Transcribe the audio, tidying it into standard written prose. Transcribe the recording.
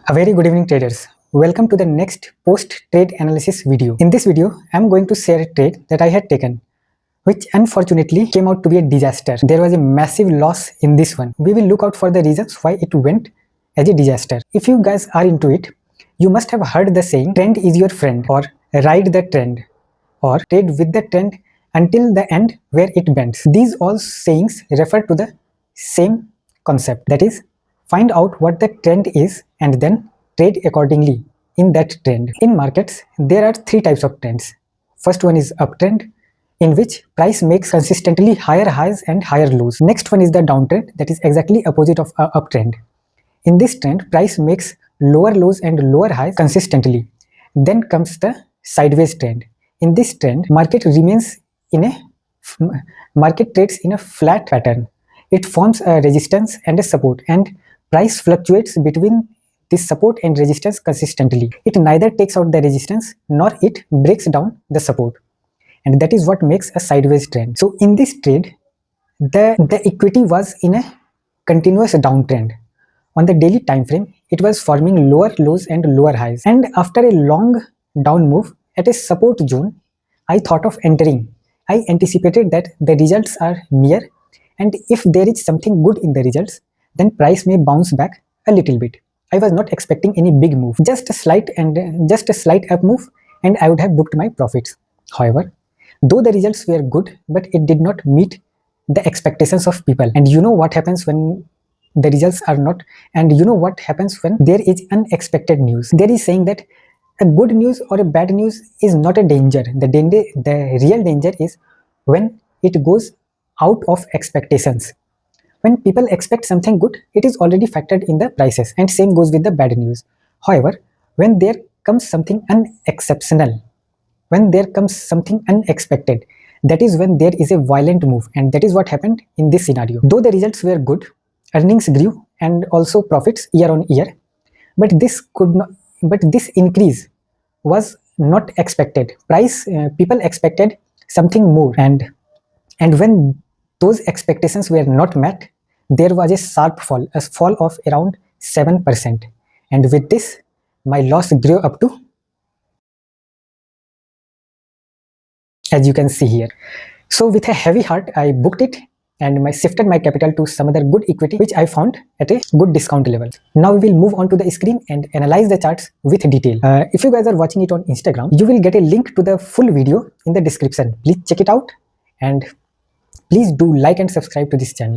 A very good evening, traders. Welcome to the next post-trade analysis video. In this video, I'm going to share a trade that I had taken, which unfortunately came out to be a disaster. There was a massive loss in this one. We will look out for the reasons why it went as a disaster. If you guys are into it, you must have heard the saying, trend is your friend, or ride the trend, or trade with the trend until the end where it bends. These all sayings refer to the same concept, that is, find out what the trend is and then trade accordingly in that trend. In markets, there are three types of trends. First one is uptrend, in which price makes consistently higher highs and higher lows. Next one is the downtrend, that is exactly opposite of uptrend. In this trend, price makes lower lows and lower highs consistently. Then comes the sideways trend. In this trend, market trades in a flat pattern. It forms a resistance and a support, and price fluctuates between this support and resistance consistently. It neither takes out the resistance nor it breaks down the support, and that is what makes a sideways trend. So in this trade, the equity was in a continuous downtrend. On the daily time frame, it was forming lower lows and lower highs, and after a long down move at a support zone, I thought of entering. I anticipated that the results are near, and if there is something good in the results, then price may bounce back a little bit. I was not expecting any big move, just a slight up move, and I would have booked my profits. However, though the results were good, but it did not meet the expectations of people. And you know what happens when the results are not, and you know what happens when there is unexpected news. There is saying that a good news or a bad news is not a danger. The real danger is when it goes out of expectations. When people expect something good, it is already factored in the prices, and same goes with the bad news. However, when there comes something unexceptional, when there comes something unexpected, that is when there is a violent move, and that is what happened in this scenario. Though the results were good, earnings grew and also profits year on year, but this increase was not expected. People expected something more, and when those expectations were not met, there was a sharp fall, a fall of around 7%, and with this my loss grew up to, as you can see here. So with a heavy heart, I booked it and shifted my capital to some other good equity which I found at a good discount level. Now we will move on to the screen and analyze the charts with detail. If you guys are watching it on Instagram, you will get a link to the full video in the description. Please check it out, and please do like and subscribe to this channel.